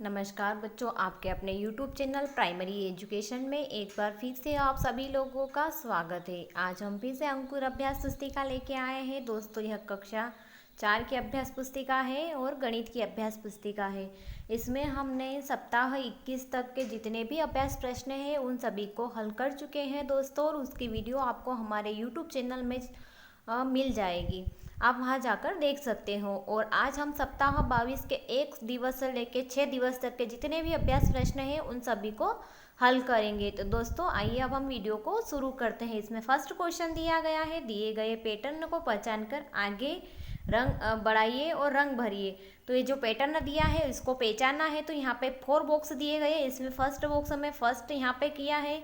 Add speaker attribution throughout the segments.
Speaker 1: नमस्कार बच्चों, आपके अपने YouTube चैनल प्राइमरी एजुकेशन में एक बार फिर से आप सभी लोगों का स्वागत है। आज हम फिर से अंकुर अभ्यास पुस्तिका लेके आए हैं। दोस्तों, यह कक्षा 4 की अभ्यास पुस्तिका है और गणित की अभ्यास पुस्तिका है। इसमें हमने सप्ताह 21 तक के जितने भी अभ्यास प्रश्न हैं उन सभी को हल कर चुके हैं दोस्तों, और उसकी वीडियो आपको हमारे YouTube चैनल में मिल जाएगी। आप वहां जाकर देख सकते हो। और आज हम सप्ताह 22 के 1 दिवस से लेकर 6 दिवस तक के जितने भी अभ्यास प्रश्न हैं उन सभी को हल करेंगे। तो दोस्तों आइए अब हम वीडियो को शुरू करते हैं। इसमें फर्स्ट क्वेश्चन दिया गया है, दिए गए पैटर्न को पहचान कर आगे रंग बढ़ाइए और रंग भरिए। तो ये जो पैटर्न दिया है इसको पहचानना है। तो यहाँ पे 4 बॉक्स दिए गए। इसमें फर्स्ट बॉक्स में फर्स्ट यहाँ पे किया है,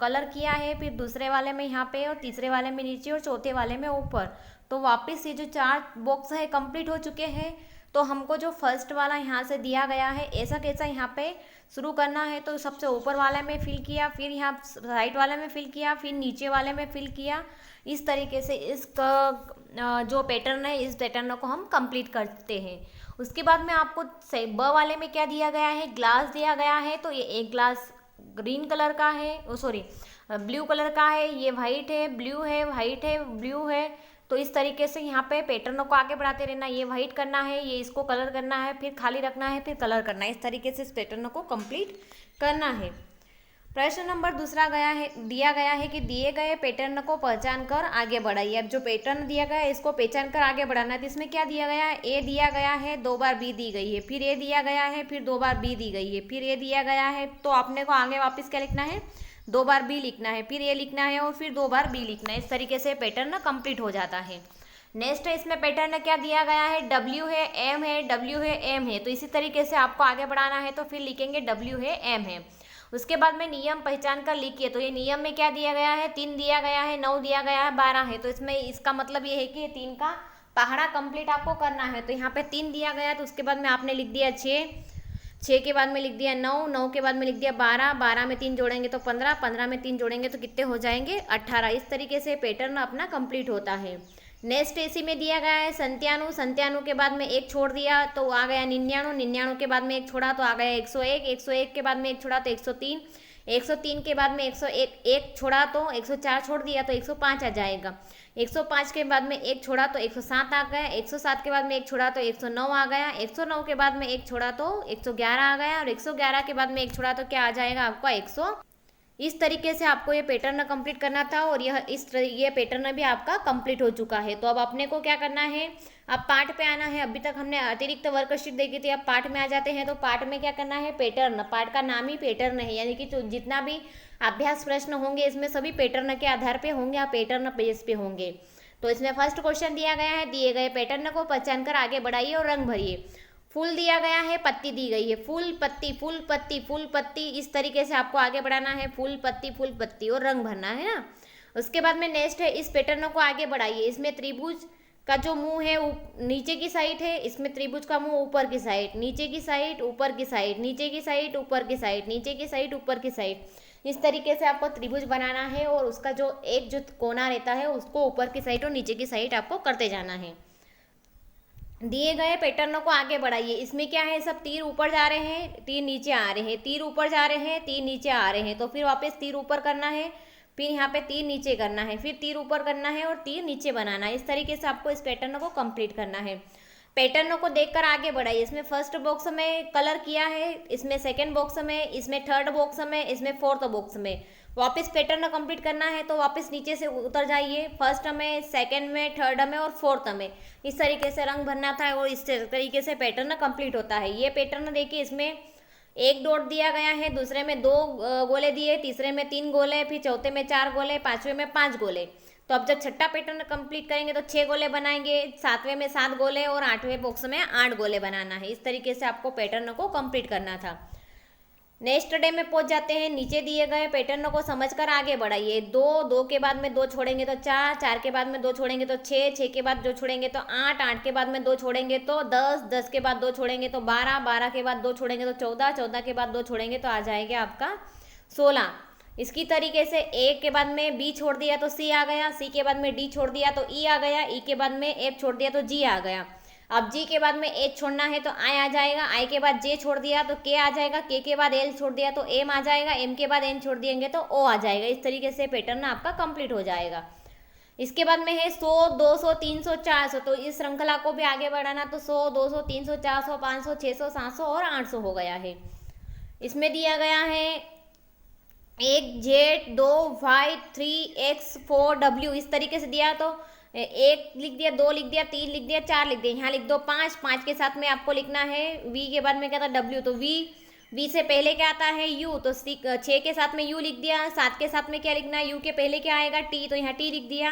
Speaker 1: कलर किया है, फिर दूसरे वाले में यहाँ पे, और तीसरे वाले में नीचे, और चौथे वाले में ऊपर। तो वापस ये जो 4 बॉक्स है कंप्लीट हो चुके हैं। तो हमको जो फर्स्ट वाला यहाँ से दिया गया है ऐसा कैसा यहाँ पे शुरू करना है। तो सबसे ऊपर वाले में फिल किया, फिर यहाँ राइट वाले में फिल किया, फिर नीचे वाले में फिल किया। इस तरीके से इस जो पैटर्न है इस पैटर्न को हम कंप्लीट करते हैं। उसके बाद में आपको ब वाले में क्या दिया गया है, ग्लास दिया गया है। तो ये एक ग्लास ग्रीन कलर का है, सॉरी ब्लू कलर का है, ये वाइट है, ब्लू है, वाइट है, ब्लू है। तो इस तरीके से यहाँ पे पैटर्न को आगे बढ़ाते रहना। ये वाइट करना है, ये इसको कलर करना है, फिर खाली रखना है, फिर कलर करना है। इस तरीके से इस पैटर्न को कंप्लीट करना है। प्रश्न नंबर दूसरा दिया गया है कि दिए गए पैटर्न को पहचान कर आगे बढ़ाइए। अब जो पैटर्न दिया गया है इसको पहचान कर आगे बढ़ाना है। तो इसमें क्या दिया गया है, ए दिया गया है, 2 बार बी दी गई है, फिर ए दिया गया है, फिर 2 बार बी दी गई है, फिर ए दिया गया है। तो आपने को आगे वापस क्या लिखना है, 2 बार बी लिखना है, फिर ए लिखना है, और फिर 2 बार बी लिखना है। इस तरीके से पैटर्न कंप्लीट हो जाता है। नेक्स्ट है, इसमें पैटर्न क्या दिया गया है, डब्ल्यू है, एम है, डब्ल्यू है, एम है। तो इसी तरीके से आपको आगे बढ़ाना है। तो फिर लिखेंगे डब्ल्यू है, एम है। उसके बाद में नियम पहचान कर लिखिए। तो ये नियम में क्या दिया गया है, 3 दिया गया है, 9 दिया गया है, 12 है। तो इसमें इसका मतलब ये है कि 3 का पहाड़ा कंप्लीट आपको करना है। तो यहाँ पे 3 दिया गया है, तो उसके बाद में आपने लिख दिया 6, 6 के बाद में लिख दिया 9, 9 के बाद में लिख दिया 12, 12 में 3 जोड़ेंगे तो 15, 15 में 3 जोड़ेंगे तो कितने हो जाएंगे, 18। इस तरीके से पैटर्न अपना कंप्लीट होता है। नेक्स्ट इसी में दिया गया है संत्यानु, संत्यानु के बाद में 1 छोड़ दिया तो आ गया 99, 99 के बाद में 1 छोड़ा तो आ गया 101, 101 के बाद में 1 छोड़ा तो 103, 103 के बाद में 101 1 छोड़ा तो 104 छोड़ दिया तो 105 आ जाएगा। 105 के बाद में 1 छोड़ा तो 107 आ गया, 107 के बाद में 1 छोड़ा तो 109 आ गया, 109 के बाद में 1 छोड़ा तो 111 आ गया, और 111 के बाद में 1 छोड़ा तो क्या आ जाएगा आपका 100। इस तरीके से आपको ये पैटर्न कंप्लीट करना था, और ये पैटर्न भी आपका कंप्लीट हो चुका है। तो अब अपने को क्या करना है, अब पार्ट पे आना है। अभी तक हमने अतिरिक्त वर्कशीट देखी थी, अब पार्ट में आ जाते हैं। तो पार्ट में क्या करना है, पैटर्न, पार्ट का नाम ही पैटर्न है, यानी कि जितना भी अभ्यास प्रश्न होंगे इसमें सभी पैटर्न के आधार पे होंगे, आप पैटर्न बेस पे होंगे। तो इसमें फर्स्ट क्वेश्चन दिया गया है, दिए गए पैटर्न को पहचान कर आगे बढ़ाइए और रंग भरिए। फूल दिया गया है, पत्ती दी गई है, फूल पत्ती फूल पत्ती फूल पत्ती। इस तरीके से आपको आगे बढ़ाना है, फूल पत्ती और रंग भरना है ना। उसके बाद में नेक्स्ट है, इस पैटर्न को आगे बढ़ाइए। इसमें त्रिभुज का जो मुंह है नीचे की साइड है, इसमें त्रिभुज का मुंह ऊपर की साइड, नीचे की साइड, ऊपर की साइड, नीचे की साइड, ऊपर की साइड, नीचे की साइड, ऊपर की साइड। इस तरीके से आपको त्रिभुज बनाना है, और उसका जो एक जो कोना रहता है उसको ऊपर की साइड और नीचे की साइड आपको करते जाना है। दिए गए पैटर्न को आगे बढ़ाइए। इसमें क्या है, सब तीर ऊपर जा रहे हैं, तीर नीचे आ रहे हैं, तीर ऊपर जा रहे हैं, तीर नीचे आ रहे हैं। तो फिर वापस तीर ऊपर करना है, फिर यहाँ पे तीर नीचे करना है, फिर तीर ऊपर करना है और तीर नीचे बनाना है। इस तरीके से आपको इस पैटर्न को कंप्लीट करना है। पैटर्न को देखकर आगे बढ़ाइए। इसमें फर्स्ट बॉक्स में कलर किया है, इसमें सेकंड बॉक्स में, इसमें थर्ड बॉक्स में, इसमें फोर्थ बॉक्स में। वापस पैटर्न कंप्लीट करना है तो वापस नीचे से उतर जाइए, फर्स्ट में, सेकंड में, थर्ड में और फोर्थ में। इस तरीके से रंग भरना था, और इस तरीके से पैटर्न कंप्लीट होता है। ये पैटर्न देखिए, इसमें 1 डॉट दिया गया है, दूसरे में 2 गोले दिए, तीसरे में 3 गोले, फिर चौथे में 4 गोले, पांचवें में 5 गोले। तो अब जब छठा पैटर्न कंप्लीट करेंगे तो 6 गोले बनाएंगे, सातवें में 7 गोले, और 8वें बॉक्स में 8 गोले बनाना है। इस तरीके से आपको पैटर्न को कंप्लीट करना था। नेक्स्ट डे में पहुंच जाते हैं। नीचे दिए गए पैटर्न को समझकर आगे बढ़ाइए। 2, 2 के बाद में 2 छोड़ेंगे तो 4, 4 के बाद में 2 छोड़ेंगे तो 6, 6 के बाद 2 छोड़ेंगे तो 8, 8 के बाद में 2 छोड़ेंगे तो 10, 10 के बाद 2 छोड़ेंगे तो 12, 12 के बाद 2 छोड़ेंगे तो 14, 14 के बाद 2 छोड़ेंगे तो आ जाएगा आपका 16। इसकी तरीके से ए के बाद में बी छोड़ दिया तो सी आ गया, सी के बाद में डी छोड़ दिया तो ई आ गया, ई के बाद में एफ छोड़ दिया तो जी आ गया। अब जी के बाद में एच छोड़ना है तो आई आ जाएगा, आई के बाद जे छोड़ दिया तो के आ जाएगा, के बाद एल छोड़ दिया तो एम आ जाएगा, एम के बाद एन छोड़ दिएंगे तो ओ आ जाएगा। इस तरीके से पैटर्न आपका कंप्लीट हो जाएगा। इसके बाद में है 100, 200, 300, 400। तो इस श्रृंखला को भी आगे बढ़ाना तो 100, 200, 300, 400, 500, 600, 700 और 800 हो गया है। इसमें दिया गया है 1 जेड, 2 वाई, 3 एक्स, 4 डब्ल्यू। इस तरीके से दिया तो 1 लिख दिया, 2 लिख दिया, 3 लिख दिया, 4 लिख दिया। यहाँ लिख दो 5, 5 के साथ में आपको लिखना है वी के बाद में क्या था डब्ल्यू, तो वी से पहले क्या आता है यू, तो 6 के साथ में यू लिख दिया। 7 के साथ में क्या लिखना है, यू के पहले क्या आएगा टी, तो यहाँ टी लिख दिया।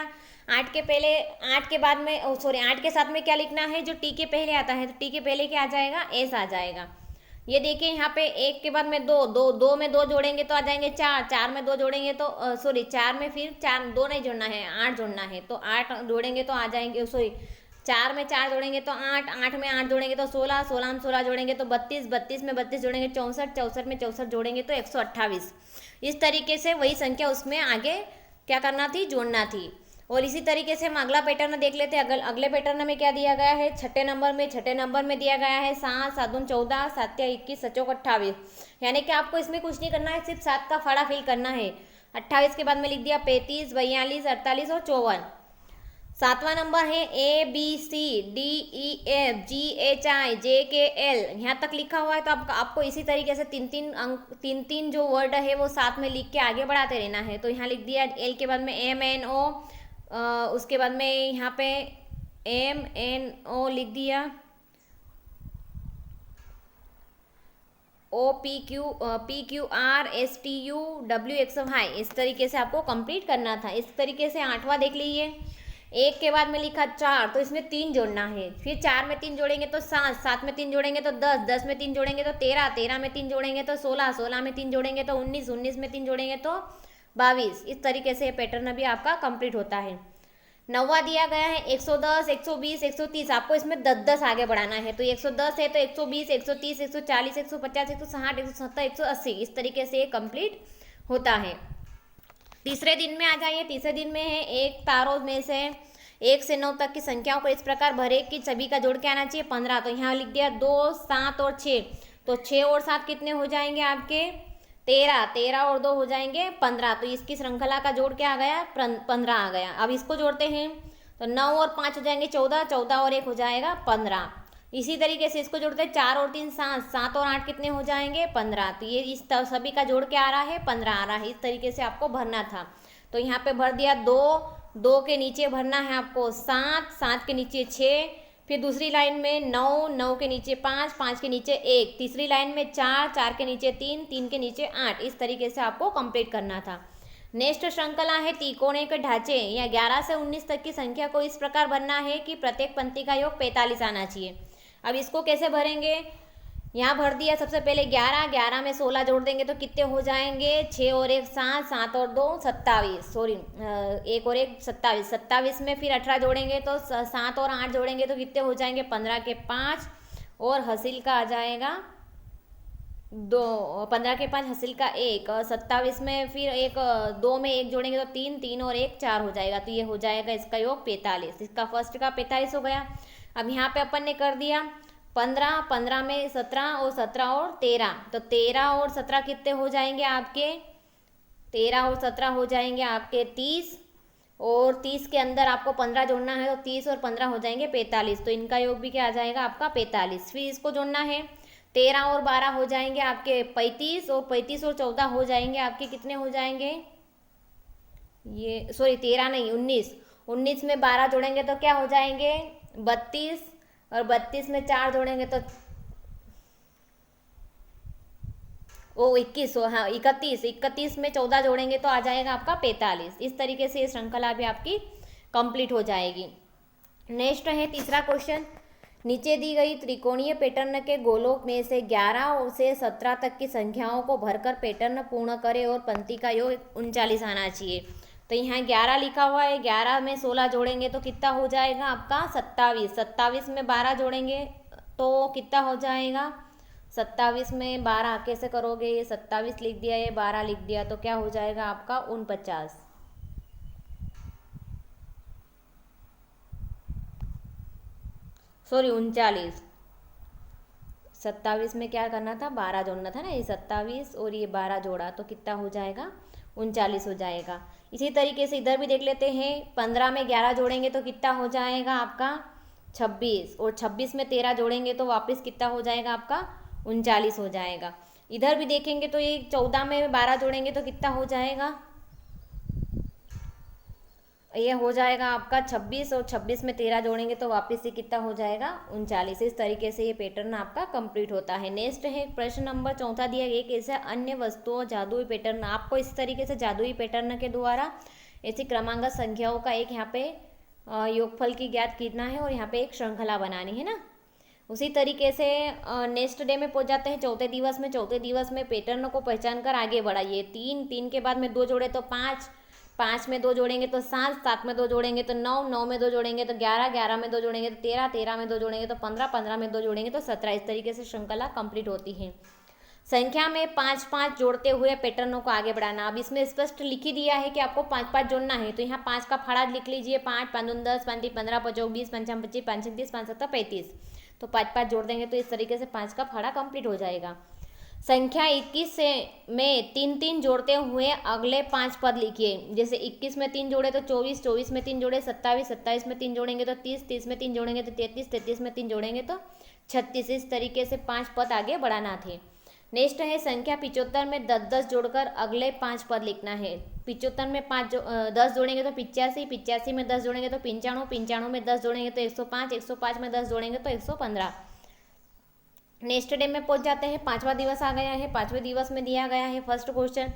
Speaker 1: 8 के पहले, 8 के बाद में सॉरी 8 के साथ में क्या लिखना है, जो टी के पहले आता है, तो टी के पहले क्या आ जाएगा एस आ जाएगा। ये देखिए यहाँ पे 1 के बाद में 2, 2 में 2 जोड़ेंगे तो आ जाएंगे 4, 4 में 2 जोड़ेंगे तो सॉरी 4 में फिर 4 2 नहीं जोड़ना है, 8 जोड़ना है, तो 8 जोड़ेंगे तो आ जाएंगे, सॉरी 4 में 4 जोड़ेंगे तो 8, 8 में 8 जोड़ेंगे तो 16, 16 में 16 जोड़ेंगे तो 32, 32 में 32 जोड़ेंगे 64, 64 में 64 जोड़ेंगे तो 128। इस तरीके से वही संख्या उसमें आगे क्या करना थी, जोड़ना थी। और इसी तरीके से हम अगला पैटर्न देख लेते हैं। अगले पैटर्न में क्या दिया गया है, छठे नंबर में दिया गया है 7, 7 दूनी 14, 7 या 21, 7 चौक 28। यानी कि आपको इसमें कुछ नहीं करना है, सिर्फ 7 का फाड़ा फिल करना है। 28 के बाद में लिख दिया 35, 42, 48 और 54। 7वां नंबर है A B C D E F G H I J K L, यहाँ तक लिखा हुआ है। तो आपको इसी तरीके से तीन तीन जो वर्ड है वो साथ में लिख के आगे बढ़ाते रहना है। तो यहाँ लिख दिया एल के बाद में एम एन ओ, उसके बाद में यहाँ पे एम एन ओ लिख दिया, O P Q R S T U W X Y. इस तरीके से आपको कंप्लीट करना था। इस तरीके से 8वां देख लीजिए। 1 के बाद में लिखा 4, तो इसमें 3 जोड़ना है। फिर 4 में 3 जोड़ेंगे तो 7, 7 में 3 जोड़ेंगे तो 10, 10 में 3 जोड़ेंगे तो 13, 13 में 3 जोड़ेंगे तो 16, 16 में 3 जोड़ेंगे तो 19, 19 में 3 जोड़ेंगे तो 22। इस तरीके से पैटर्न अभी आपका कंप्लीट होता है। 9वां दिया गया है 110, 120, 130। आपको इसमें 10 10 आगे बढ़ाना है। तो 110 है तो 120, 130, 140, 150, 160, 170, 180। इस तरीके से कंप्लीट होता है। तीसरे दिन में आ जाइए। तीसरे दिन में है एक तारों में से 1 से 9 तक की संख्याओं को इस प्रकार भरे कि सभी का जोड़ के आना चाहिए 15। तो यहाँ लिख दिया 2, 7 और 6। तो 6 और 7 कितने हो जाएंगे आपके 13, 13 और 2 हो जाएंगे 15। तो इसकी श्रृंखला का जोड़ क्या आ गया 15 आ गया। अब इसको जोड़ते हैं तो 9 और 5 हो जाएंगे 14, 14 और 1 हो जाएगा 15। इसी तरीके से इसको जोड़ते हैं 4 और 3 7, 7 और 8 कितने हो जाएंगे 15। तो ये इस सभी का जोड़ क्या आ रहा है 15 आ रहा है। इस तरीके से आपको भरना था। तो यहाँ पे भर दिया 2, 2 के नीचे भरना है आपको 7, 7 के नीचे 6, फिर दूसरी लाइन में 9, 9 के नीचे 5, 5 के नीचे 1, तीसरी लाइन में 4, 4 के नीचे 3, 3 के नीचे 8। इस तरीके से आपको कंप्लीट करना था। नेक्स्ट श्रृंखला है त्रिकोणे के ढांचे या 11 से 19 तक की संख्या को इस प्रकार भरना है कि प्रत्येक पंक्ति का योग 45 आना चाहिए। अब इसको कैसे भरेंगे, यहाँ भर दिया सबसे पहले 11, 11 में 16 जोड़ देंगे तो कितने हो जाएंगे 6 और 1 7, 7 और 2 27, सॉरी 1 और 1 27, 27 में फिर 18 जोड़ेंगे तो 7 और 8 जोड़ेंगे तो कितने हो जाएंगे 15 के 5 और हासिल का आ जाएगा 2, 15 के 5 हासिल का 1, और 27 में फिर 2 में 1 जोड़ेंगे तो 3, 3 और 1 4 हो जाएगा। तो ये हो जाएगा इसका योग 45। इसका फर्स्ट का 45 हो गया। अब यहाँ पे अपन ने कर दिया 15, 15 में 17 और 17 और 13, तो 13 और 17 कितने हो जाएंगे आपके 13 और 17 हो जाएंगे आपके 30, और 30 के अंदर आपको 15 जोड़ना है तो 30 और 15 हो जाएंगे 45। तो इनका योग भी क्या आ जाएगा आपका 45। फिर इसको जोड़ना है 13 और 12 हो जाएंगे आपके 35, और 35 और 14 हो जाएंगे आपके कितने हो जाएंगे, ये सॉरी 13 नहीं 19, 19 में 12 जोड़ेंगे तो क्या हो जाएंगे 32, और 32 में 4 जोड़ेंगे तो 21, हाँ 31, 31 में 14 जोड़ेंगे तो आ जाएगा आपका 45। इस तरीके से ये श्रृंखला भी आपकी कंप्लीट हो जाएगी। नेक्स्ट है तीसरा क्वेश्चन। नीचे दी गई त्रिकोणीय पैटर्न के गोलों में से 11 से 17 तक की संख्याओं को भरकर पैटर्न पूर्ण करें और पंक्ति का योग 39 आना चाहिए। तो यहाँ 11 लिखा हुआ है, 11 में 16 जोड़ेंगे तो कितना हो जाएगा आपका 27, 27 में 12 जोड़ेंगे तो कितना हो जाएगा 27 में 12 कैसे करोगे, ये 27 लिख दिया, ये 12 लिख दिया, तो क्या हो जाएगा आपका 49। सॉरी 39, 27 में क्या करना था, 12 जोड़ना था ना, ये 27 और ये 12 जोड़ा तो कितना हो जाएगा, 39 हो जाएगा। इसी तरीके से इधर भी देख लेते हैं, 15 में 11 जोड़ेंगे तो कितना हो जाएगा आपका 26, और 26 में 13 जोड़ेंगे तो वापस कितना हो जाएगा आपका 39 हो जाएगा। इधर भी देखेंगे तो ये 14 में 12 जोड़ेंगे तो कितना हो जाएगा, ये हो जाएगा आपका 26, और 26 में 13 जोड़ेंगे तो वापस से कितना हो जाएगा 39। इस तरीके से ये पैटर्न आपका कंप्लीट होता है। नेक्स्ट है प्रश्न नंबर 4 दिया गया, कैसे अन्य वस्तुओं जादुई पैटर्न, आपको इस तरीके से जादुई पैटर्न के द्वारा ऐसी क्रमांक संख्याओं का एक यहाँ पे योगफल की ज्ञात करना है और यहाँ पे एक श्रृंखला बनानी है ना। उसी तरीके से नेक्स्ट डे में पहुंच जाते हैं चौथे दिवस में। चौथे दिवस में पैटर्न को पहचान कर आगे बढ़ाइए। 3, 3 के बाद में 2 जोड़े तो 5, 5 में 2 जोड़ेंगे तो 7, 7 में 2 जोड़ेंगे तो 9, 9 में 2 जोड़ेंगे तो 11, 11 में 2 जोड़ेंगे तो 13, 13 में 2 जोड़ेंगे तो 15, 15 में 2 जोड़ेंगे तो 17। इस तरीके से श्रृंखला कंप्लीट होती है। संख्या में 5, 5 जोड़ते हुए पैटर्नों को आगे बढ़ाना। अब इसमें स्पष्ट लिख ही दिया है कि आपको 5, 5 जोड़ना है, तो यहाँ 5 का फाड़ा लिख लीजिए। 5, 5, 10, 5, 15, 25, 20, 25, 25, 5, 30, 5, 7, 35, तो 5, 5 जोड़ देंगे तो इस तरीके से 5 का फाड़ा कंप्लीट हो जाएगा। संख्या 21 से में 3, 3 जोड़ते हुए अगले 5 पद लिखिए। जैसे 21 में 3 जोड़े तो 24, 24 में 3 जोड़े 27, 27 में 3 जोड़ेंगे तो 30, 30 में 3 जोड़ेंगे तो 33, 33 में 3 जोड़ेंगे तो 36। इस तरीके से 5 पद आगे बढ़ाना थे। नेक्स्ट है संख्या 75 में 10, 10 जोड़कर अगले 5 पद लिखना है। 75 में 10 जोड़ेंगे तो 85, 85 में 10 जोड़ेंगे तो 95, 95 में 10 जोड़ेंगे तो 105, 105 में 10 जोड़ेंगे तो 115। नेक्स्ट डे में पहुंच जाते हैं। 5वां दिवस आ गया है। 5वें दिवस में दिया गया है फर्स्ट क्वेश्चन,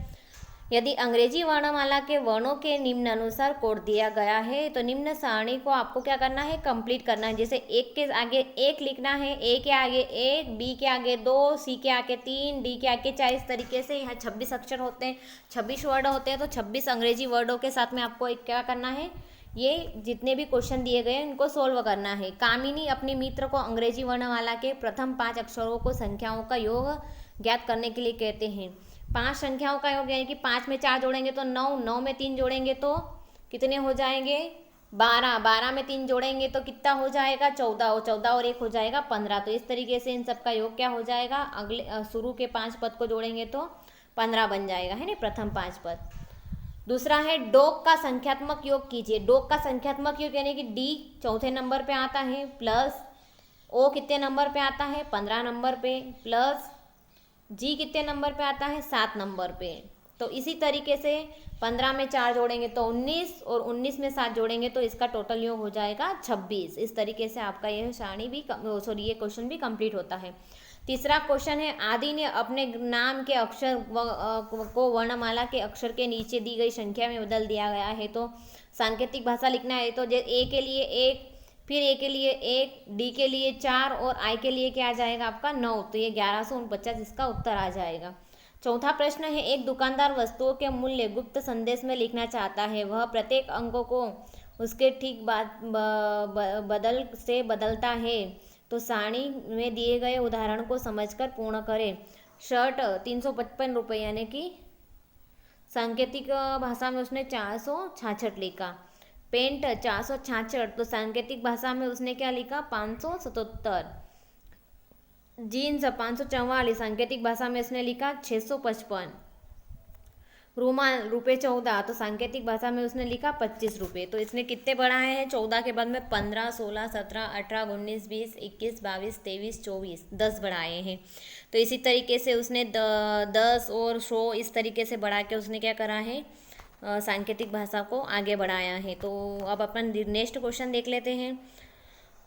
Speaker 1: यदि अंग्रेजी वर्णमाला के वर्णों के निम्न अनुसार कोड दिया गया है तो निम्न सारणी को आपको क्या करना है, कंप्लीट करना है। जैसे 1 के आगे 1 लिखना है, ए के आगे 1, बी के आगे 2, सी के आगे 3, डी के आगे 4। इस तरीके से यहाँ 26 अक्षर होते हैं, 26 वर्ड होते हैं, तो 26 अंग्रेजी वर्डों के साथ में आपको एक क्या करना है, ये जितने भी क्वेश्चन दिए गए हैं इनको सोल्व करना है। कामिनी अपने मित्र को अंग्रेजी वर्णमाला के प्रथम 5 अक्षरों को संख्याओं का योग ज्ञात करने के लिए कहते हैं। 5 संख्याओं का योग यानी कि 5 में 4 जोड़ेंगे तो 9, 9 में 3 जोड़ेंगे तो कितने हो जाएंगे 12, 12 में 3 जोड़ेंगे तो कितना हो जाएगा 14, और 14 और 1 हो जाएगा 15। तो इस तरीके से इन सब का योग क्या हो जाएगा, अगले शुरू के 5 पद को जोड़ेंगे तो 15 बन जाएगा, है ना, प्रथम 5 पद। दूसरा है डॉग का संख्यात्मक योग कीजिए। डॉग का संख्यात्मक योग यानी कि डी चौथे नंबर पे आता है, प्लस ओ कितने नंबर पे आता है 15 नंबर पे, प्लस जी कितने नंबर पे आता है 7 नंबर पे। तो इसी तरीके से 15 में 4 जोड़ेंगे तो 19, और 19 में 7 जोड़ेंगे तो इसका टोटल योग हो जाएगा 26। इस तरीके से आपका यह सारणी भी ये क्वेश्चन भी कंप्लीट होता है। तीसरा क्वेश्चन है, आदि ने अपने नाम के अक्षर को वर्णमाला के अक्षर के नीचे दी गई संख्या में बदल दिया गया है। तो सांकेतिक भाषा लिखना है, तो ए के लिए 1, फिर ए के लिए 1, डी के लिए 4 और आई के लिए क्या आ जाएगा आपका 9। तो ये 1149 इसका उत्तर आ जाएगा। चौथा प्रश्न है, एक दुकानदार वस्तुओं के मूल्य गुप्त संदेश में लिखना चाहता है। वह प्रत्येक अंकों को उसके ठीक बाद बदल से बदलता है। तो सारणी में दिए गए उदाहरण को समझकर पूर्ण करें। शर्ट 355 रुपये यानी कि सांकेतिक भाषा में उसने 466 लिखा। पेंट 466, तो सांकेतिक भाषा में उसने क्या लिखा 577। जीन्स 544, सांकेतिक भाषा में उसने लिखा 655। रूमाल ₹14, तो सांकेतिक भाषा में उसने लिखा 25 रुपये। तो इसने कितने बढ़ाए हैं, 14 के बाद में 15, 16, 17, 18, 19, 20, 21, 22, 23, 24, 10 बढ़ाए हैं। तो इसी तरीके से उसने 10 और 100 इस तरीके से बढ़ा के उसने क्या करा है, सांकेतिक भाषा को आगे बढ़ाया है। तो अब अपन नेक्स्ट क्वेश्चन देख लेते हैं।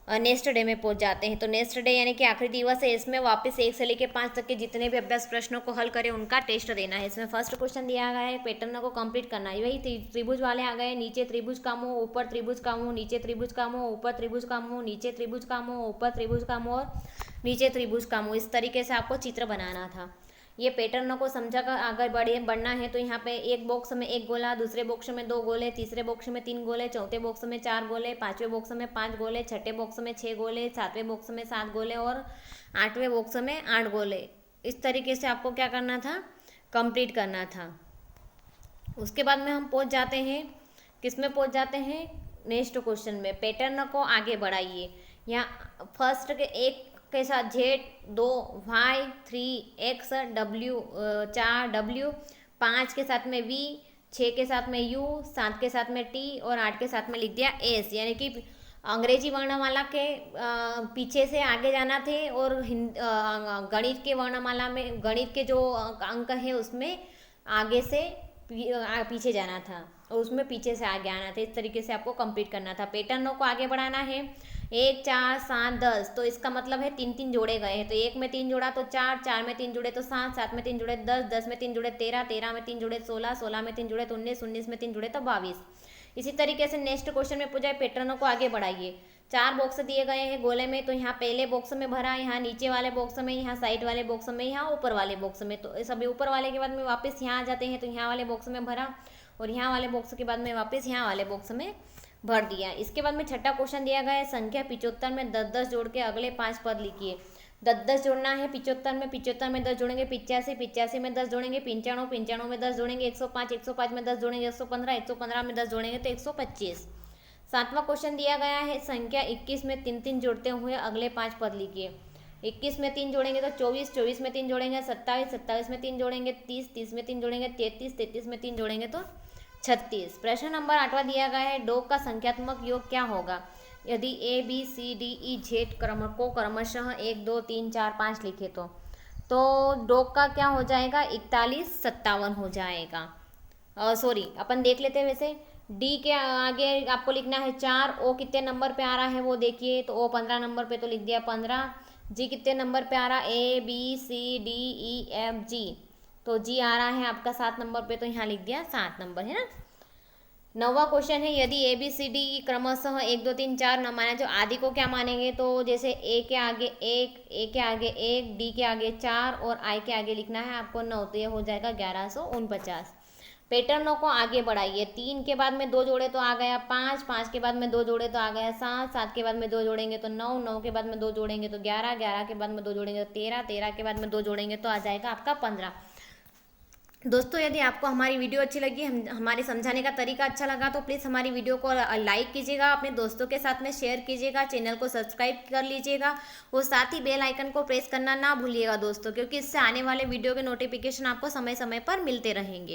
Speaker 1: नेक्स्ट डे में पहुंच जाते हैं। तो नेक्स्ट डे यानी कि आखिरी दिवस है, इसमें वापस 1 से लेकर 5 तक के जितने भी अभ्यास प्रश्नों को हल करें उनका टेस्ट देना है। इसमें फर्स्ट क्वेश्चन दिया गया है, पैटर्न को कंप्लीट करना है। वही त्रिभुज वाले आ गए, नीचे त्रिभुज का मुंह, ऊपर त्रिभुज का मुंह, नीचे त्रिभुज का मुंह, ऊपर त्रिभुज का मुंह, नीचे त्रिभुज का मुंह, ऊपर त्रिभुज का मुंह और नीचे त्रिभुज का मुंह। इस तरीके से आपको चित्र बनाना था। ये पैटर्न को समझा कर आगे बढ़ना है। तो यहाँ पे एक बॉक्स में 1 गोला, दूसरे बॉक्स में 2 गोले, तीसरे बॉक्स में 3 गोले, चौथे बॉक्स में 4 गोले, 5वें बॉक्स में 5 गोले, छठे बॉक्स में 6 गोले, 7वें बॉक्स में 7 गोले और 8वें बॉक्स में 8 गोले। इस तरीके से आपको क्या करना था, कंप्लीट करना था। उसके बाद में हम पहुँच जाते हैं, किस में पहुँच जाते हैं, नेक्स्ट क्वेश्चन में। पैटर्न को आगे बढ़ाइए। यहाँ फर्स्ट के एक के साथ Z, 2 Y, 3 X, W 4 W, 5 के साथ में वी, 6 के साथ में यू, 7 के साथ में टी और 8 के साथ में लिख दिया एस। यानी कि अंग्रेजी वर्णमाला के पीछे से आगे जाना थे और गणित के वर्णमाला में गणित के जो अंक है उसमें आगे से पीछे जाना था और उसमें पीछे से आगे आना था। इस तरीके से आपको कंप्लीट करना था। पैटर्नों को आगे बढ़ाना है। 1 4 7 10, तो इसका मतलब है 3 3 जोड़े गए हैं। तो 1 में 3 जोड़ा तो 4, 4 में 3 जोड़े तो 7, 7 में 3 जोड़े 10, 10 में 3 जोड़े 13, 13 में 3 जोड़े 16, 16 में 3 जोड़े तो 19, 19 में 3 जोड़े तो 22। इसी तरीके से नेक्स्ट क्वेश्चन में पूछा है पैटर्नों को आगे बढ़ाइए। 4 बॉक्स दिए गए हैं गोले में, तो यहाँ पहले बॉक्स में भरा, यहाँ नीचे वाले बॉक्स में, यहाँ साइड वाले बॉक्स में, यहाँ ऊपर वाले बॉक्स में। तो सभी ऊपर वाले के बाद में वापस यहाँ आ जाते हैं, तो यहाँ वाले बॉक्स में भरा और यहाँ वाले बॉक्स के बाद में वापस यहाँ वाले बॉक्स में भर दिया। इसके बाद में छठा क्वेश्चन दिया गया है संख्या 75 में 10 10 जोड़ के अगले 5 पद लिखिए। 10 10 जोड़ना है 75 में, 75 में 10 जोड़ेंगे 85, 85 में 10 जोड़ेंगे 95, 95 में 10 जोड़ेंगे 105, 105 में 10 जोड़ेंगे 115, 115 में 10 जोड़ेंगे तो 125। सातवां क्वेश्चन दिया गया है संख्या 21 में 3 3 जोड़ते हुए अगले 5 पद लिखिए। 21 में 3 जोड़ेंगे तो 24, 24 में 3 जोड़ेंगे 27, 27 में 3 जोड़ेंगे 30, 30 में 3 जोड़ेंगे 33, 33 में 3 जोड़ेंगे तो 36। प्रश्न नंबर 8वां दिया गया है डॉग का संख्यात्मक योग क्या होगा यदि A B C D E Z क्रमशः 1 2 3 4 5 लिखे तो डॉग का क्या हो जाएगा 41 57 हो जाएगा। सॉरी अपन देख लेते हैं। वैसे डी के आगे आपको लिखना है 4, ओ कितने नंबर पे आ रहा है वो देखिए, तो ओ 15 नंबर पे तो लिख दिया 15। जी कितने नंबर पे आ रहा है A B C D E F G, तो जी आ रहा है आपका 7 नंबर पे, तो यहाँ लिख दिया 7 नंबर है ना। 9वां क्वेश्चन है यदि ए बी सी डी क्रमशः 1 2 3 4 न माने तो आदि को क्या मानेंगे, तो जैसे ए के आगे 1, ए के आगे 1, डी के आगे 4 और आई के आगे लिखना है आपको 9, तो ये हो जाएगा 1149। पैटर्नों को आगे बढ़ाइए। 3 के बाद में 2 जोड़े तो आ गया 5, 5 के बाद में 2 जोड़े तो आ गया 7, 7 के बाद में 2 जोड़ेंगे तो 9, 9 के बाद में 2 जोड़ेंगे तो 11, 11 के बाद में 2 जोड़ेंगे तो 13, 13 के बाद में 2 जोड़ेंगे तो आ जाएगा आपका 15। दोस्तों यदि आपको हमारी वीडियो अच्छी लगी, हमारे समझाने का तरीका अच्छा लगा तो प्लीज़ हमारी वीडियो को लाइक कीजिएगा, अपने दोस्तों के साथ में शेयर कीजिएगा, चैनल को सब्सक्राइब कर लीजिएगा और साथ ही बेल आइकन को प्रेस करना ना भूलिएगा दोस्तों, क्योंकि इससे आने वाले वीडियो के नोटिफिकेशन आपको समय समय पर मिलते रहेंगे।